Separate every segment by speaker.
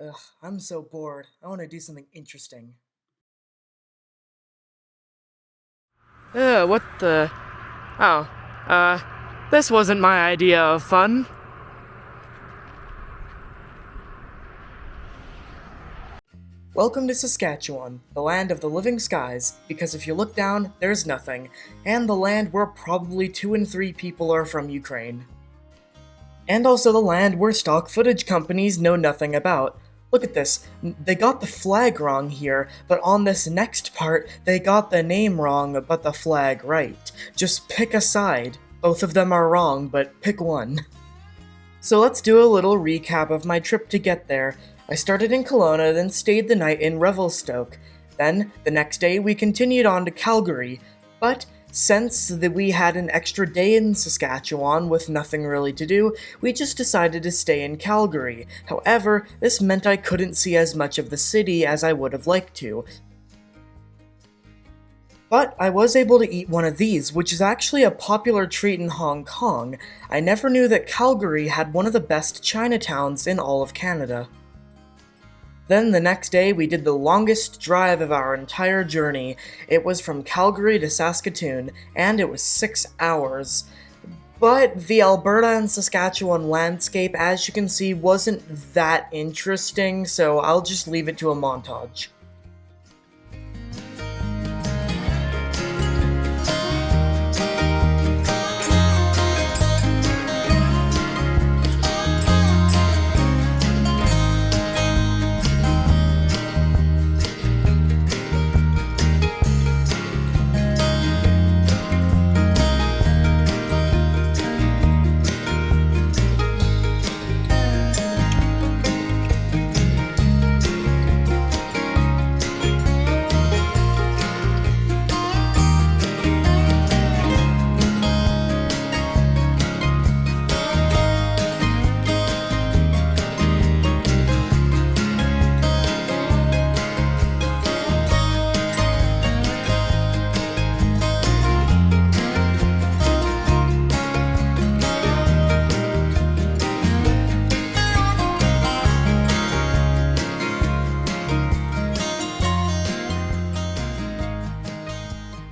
Speaker 1: Ugh, I'm so bored. I want to do something interesting.
Speaker 2: What the? Oh, uh, this wasn't my idea of fun.
Speaker 1: Welcome to Saskatchewan, the land of the living skies, because if you look down, there's nothing, and the land where probably 2 in 3 people are from Ukraine. And also the land where stock footage companies know nothing about. Look at this. They got the flag wrong here, but on this next part, they got the name wrong, but the flag right. Just pick a side. Both of them are wrong, but pick one. So let's do a little recap of my trip to get there. I started in Kelowna, then stayed the night in Revelstoke. Then, the next day, we continued on to Calgary. But since we had an extra day in Saskatchewan with nothing really to do, we just decided to stay in Calgary. However, this meant I couldn't see as much of the city as I would have liked to. But I was able to eat one of these, which is actually a popular treat in Hong Kong. I never knew that Calgary had one of the best Chinatowns in all of Canada. Then the next day, we did the longest drive of our entire journey. It was from Calgary to Saskatoon, and it was 6 hours. But the Alberta and Saskatchewan landscape, as you can see, wasn't that interesting, so I'll just leave it to a montage.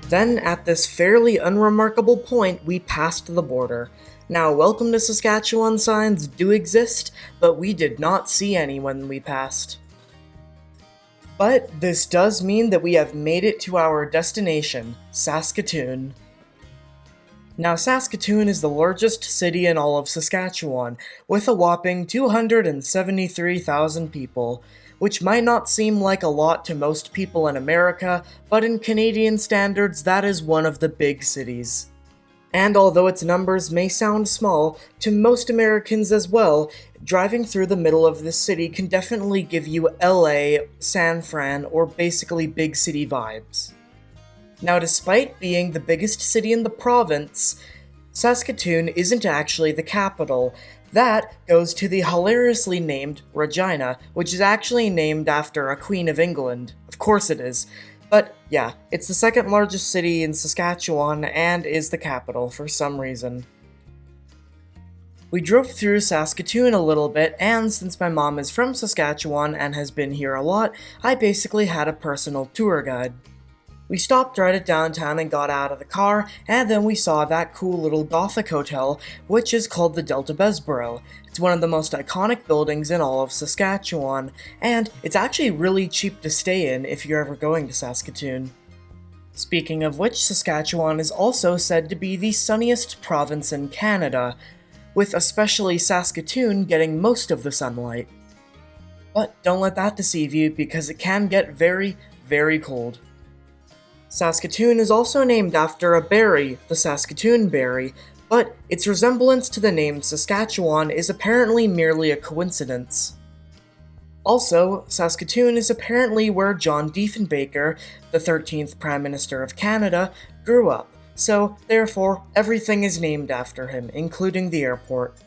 Speaker 1: Then, at this fairly unremarkable point, we passed the border. Now, welcome to Saskatchewan signs do exist, but we did not see any when we passed. But this does mean that we have made it to our destination, Saskatoon. Now, Saskatoon is the largest city in all of Saskatchewan, with a whopping 273,000 people, which might not seem like a lot to most people in America, but in Canadian standards, that is one of the big cities. And although its numbers may sound small, to most Americans as well, driving through the middle of this city can definitely give you LA, San Fran, or basically big city vibes. Now, despite being the biggest city in the province, Saskatoon isn't actually the capital. That goes to the hilariously named Regina, which is actually named after a Queen of England. Of course it is. But yeah, it's the second largest city in Saskatchewan and is the capital for some reason. We drove through Saskatoon a little bit, and since my mom is from Saskatchewan and has been here a lot, I basically had a personal tour guide. We stopped right at downtown and got out of the car, and then we saw that cool little Gothic hotel, which is called the Delta Bessborough. It's one of the most iconic buildings in all of Saskatchewan, and it's actually really cheap to stay in if you're ever going to Saskatoon. Speaking of which, Saskatchewan is also said to be the sunniest province in Canada, with especially Saskatoon getting most of the sunlight. But don't let that deceive you, because it can get very, very cold. Saskatoon is also named after a berry, the Saskatoon berry, but its resemblance to the name Saskatchewan is apparently merely a coincidence. Also, Saskatoon is apparently where John Diefenbaker, the 13th Prime Minister of Canada, grew up, so therefore everything is named after him, including the airport.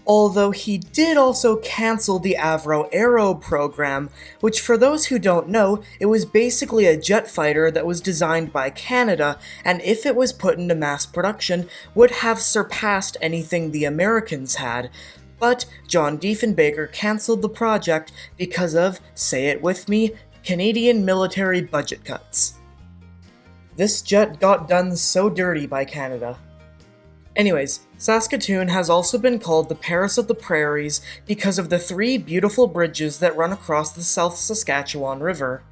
Speaker 1: Although he did also cancel the Avro Aero program, which for those who don't know, it was basically a jet fighter that was designed by Canada, and if it was put into mass production, would have surpassed anything the Americans had. But John Diefenbaker cancelled the project because of, say it with me, Canadian military budget cuts. This jet got done so dirty by Canada. Anyways, Saskatoon has also been called the Paris of the Prairies because of the 3 beautiful bridges that run across the South Saskatchewan River.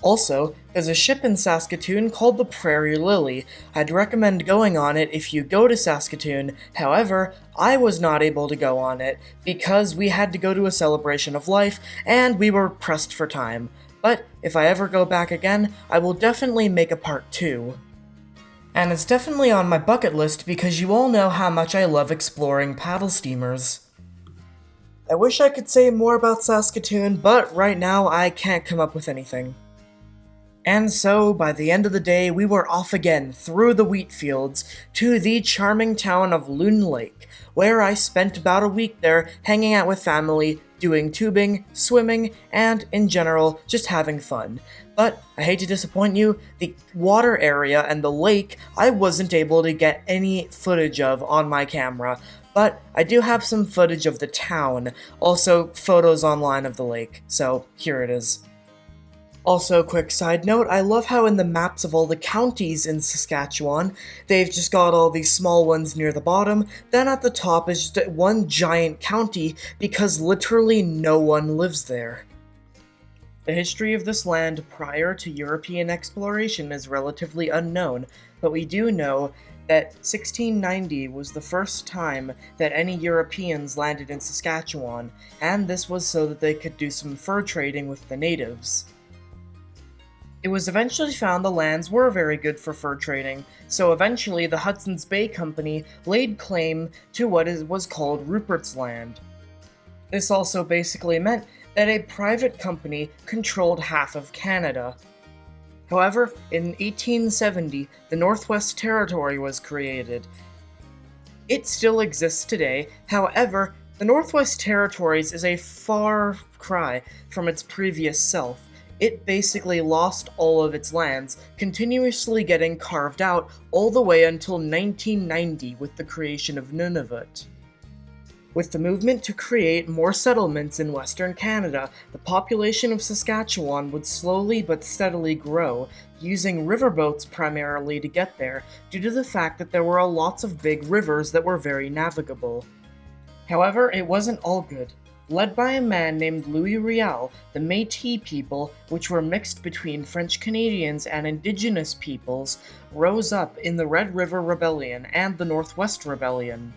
Speaker 1: Also, there's a ship in Saskatoon called the Prairie Lily. I'd recommend going on it if you go to Saskatoon. However, I was not able to go on it because we had to go to a celebration of life and we were pressed for time. But if I ever go back again, I will definitely make a part 2. And it's definitely on my bucket list because you all know how much I love exploring paddle steamers. I wish I could say more about Saskatoon, but right now I can't come up with anything. And so, by the end of the day, we were off again through the wheat fields to the charming town of Loon Lake, where I spent about a week there hanging out with family, doing tubing, swimming, and, in general, just having fun. But, I hate to disappoint you, the water area and the lake I wasn't able to get any footage of on my camera, but I do have some footage of the town, also photos online of the lake, so here it is. Also, quick side note, I love how in the maps of all the counties in Saskatchewan, they've just got all these small ones near the bottom, then at the top is just one giant county because literally no one lives there. The history of this land prior to European exploration is relatively unknown, but we do know that 1690 was the first time that any Europeans landed in Saskatchewan, and this was so that they could do some fur trading with the natives. It was eventually found the lands were very good for fur trading, so eventually the Hudson's Bay Company laid claim to what was called Rupert's Land. This also basically meant that a private company controlled half of Canada. However, in 1870, the Northwest Territory was created. It still exists today, however, the Northwest Territories is a far cry from its previous self. It basically lost all of its lands, continuously getting carved out all the way until 1990 with the creation of Nunavut. With the movement to create more settlements in Western Canada, the population of Saskatchewan would slowly but steadily grow, using riverboats primarily to get there, due to the fact that there were lots of big rivers that were very navigable. However, it wasn't all good. Led by a man named Louis Riel, the Métis people, which were mixed between French Canadians and Indigenous peoples, rose up in the Red River Rebellion and the Northwest Rebellion.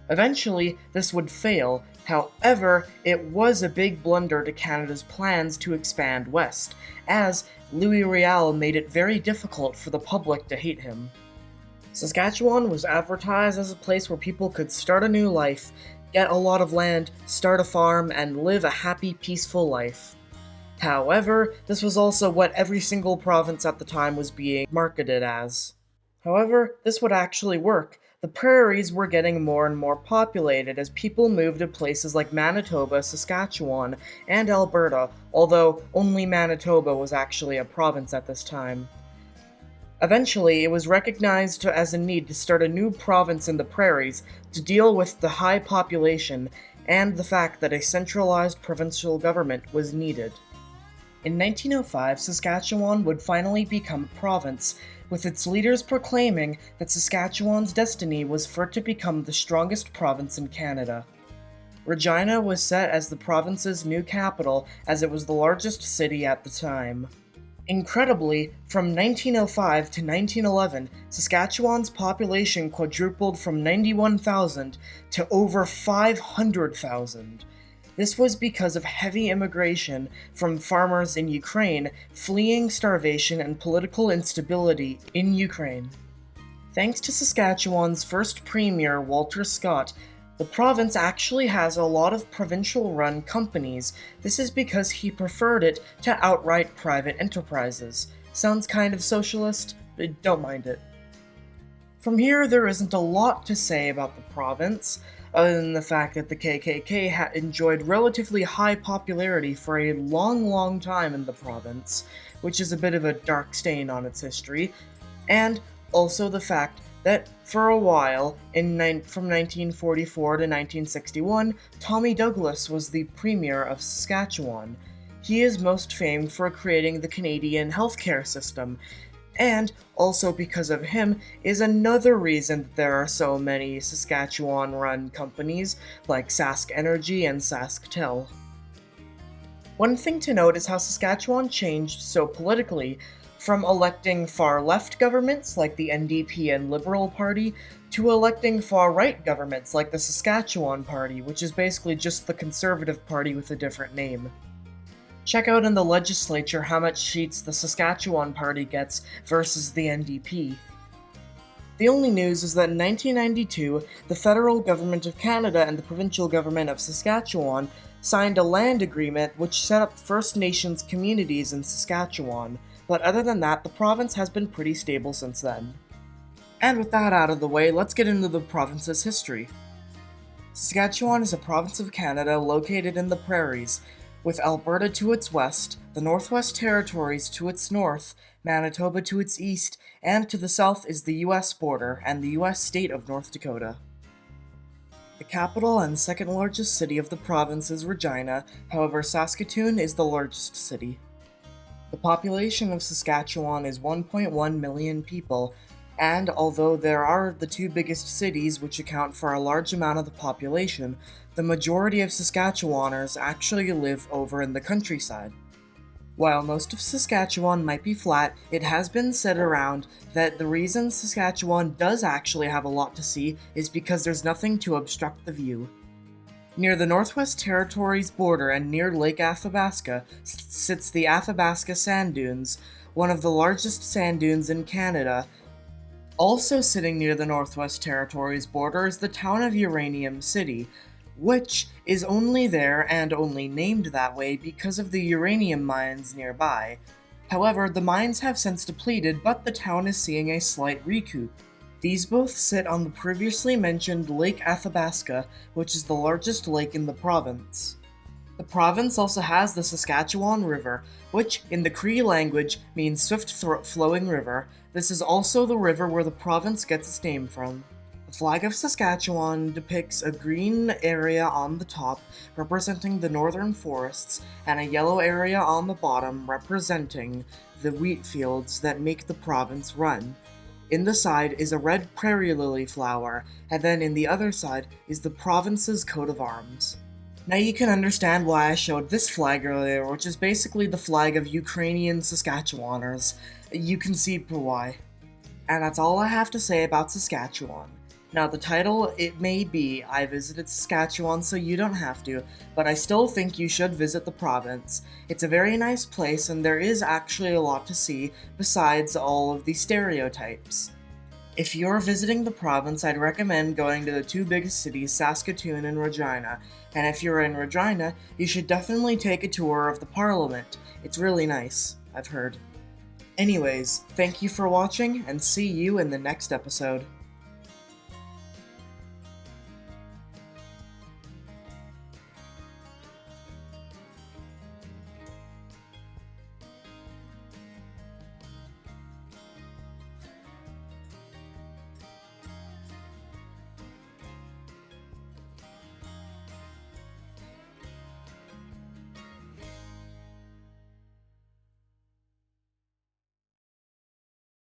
Speaker 1: Eventually, this would fail, however, it was a big blunder to Canada's plans to expand west, as Louis Riel made it very difficult for the public to hate him. Saskatchewan was advertised as a place where people could start a new life, get a lot of land, start a farm, and live a happy, peaceful life. However, this was also what every single province at the time was being marketed as. However, this would actually work. The prairies were getting more and more populated as people moved to places like Manitoba, Saskatchewan, and Alberta, although only Manitoba was actually a province at this time. Eventually, it was recognized as a need to start a new province in the prairies to deal with the high population and the fact that a centralized provincial government was needed. In 1905, Saskatchewan would finally become a province, with its leaders proclaiming that Saskatchewan's destiny was for it to become the strongest province in Canada. Regina was set as the province's new capital, as it was the largest city at the time. Incredibly, from 1905 to 1911, Saskatchewan's population quadrupled from 91,000 to over 500,000. This was because of heavy immigration from farmers in Ukraine fleeing starvation and political instability in Ukraine. Thanks to Saskatchewan's first premier, Walter Scott, the province actually has a lot of provincial-run companies. This is because he preferred it to outright private enterprises. Sounds kind of socialist? Don't mind it. From here, there isn't a lot to say about the province, other than the fact that the KKK enjoyed relatively high popularity for a long time in the province, which is a bit of a dark stain on its history, and also the fact that for a while, from 1944 to 1961, Tommy Douglas was the Premier of Saskatchewan. He is most famed for creating the Canadian healthcare system, and also because of him is another reason that there are so many Saskatchewan-run companies like Sask Energy and SaskTel. One thing to note is how Saskatchewan changed so politically, from electing far-left governments like the NDP and Liberal Party, to electing far-right governments like the Saskatchewan Party, which is basically just the Conservative Party with a different name. Check out in the legislature how much seats the Saskatchewan Party gets versus the NDP. The only news is that in 1992, the federal government of Canada and the provincial government of Saskatchewan signed a land agreement which set up First Nations communities in Saskatchewan, but other than that, the province has been pretty stable since then. And with that out of the way, let's get into the province's history. Saskatchewan is a province of Canada located in the prairies, with Alberta to its west, the Northwest Territories to its north, Manitoba to its east, and to the south is the US border and the US state of North Dakota. The capital and second largest city of the province is Regina, however Saskatoon is the largest city. The population of Saskatchewan is 1.1 million people, and although there are the two biggest cities which account for a large amount of the population, the majority of Saskatchewanners actually live over in the countryside. While most of Saskatchewan might be flat, it has been said around that the reason Saskatchewan does actually have a lot to see is because there's nothing to obstruct the view. Near the Northwest Territories border and near Lake Athabasca sits the Athabasca Sand Dunes, one of the largest sand dunes in Canada. Also sitting near the Northwest Territories border is the town of Uranium City, which is only there and only named that way because of the uranium mines nearby. However, the mines have since depleted, but the town is seeing a slight recoup. These both sit on the previously mentioned Lake Athabasca, which is the largest lake in the province. The province also has the Saskatchewan River, which, in the Cree language, means swift-flowing river. This is also the river where the province gets its name from. The flag of Saskatchewan depicts a green area on the top, representing the northern forests, and a yellow area on the bottom, representing the wheat fields that make the province run. In the side is a red prairie lily flower, and then in the other side is the province's coat of arms. Now you can understand why I showed this flag earlier, which is basically the flag of Ukrainian Saskatchewaners. You can see why. And that's all I have to say about Saskatchewan. Now the title, it may be, I visited Saskatchewan so you don't have to, but I still think you should visit the province. It's a very nice place and there is actually a lot to see besides all of the stereotypes. If you're visiting the province, I'd recommend going to the two biggest cities, Saskatoon and Regina, and if you're in Regina, you should definitely take a tour of the Parliament. It's really nice, I've heard. Anyways, thank you for watching, and see you in the next episode.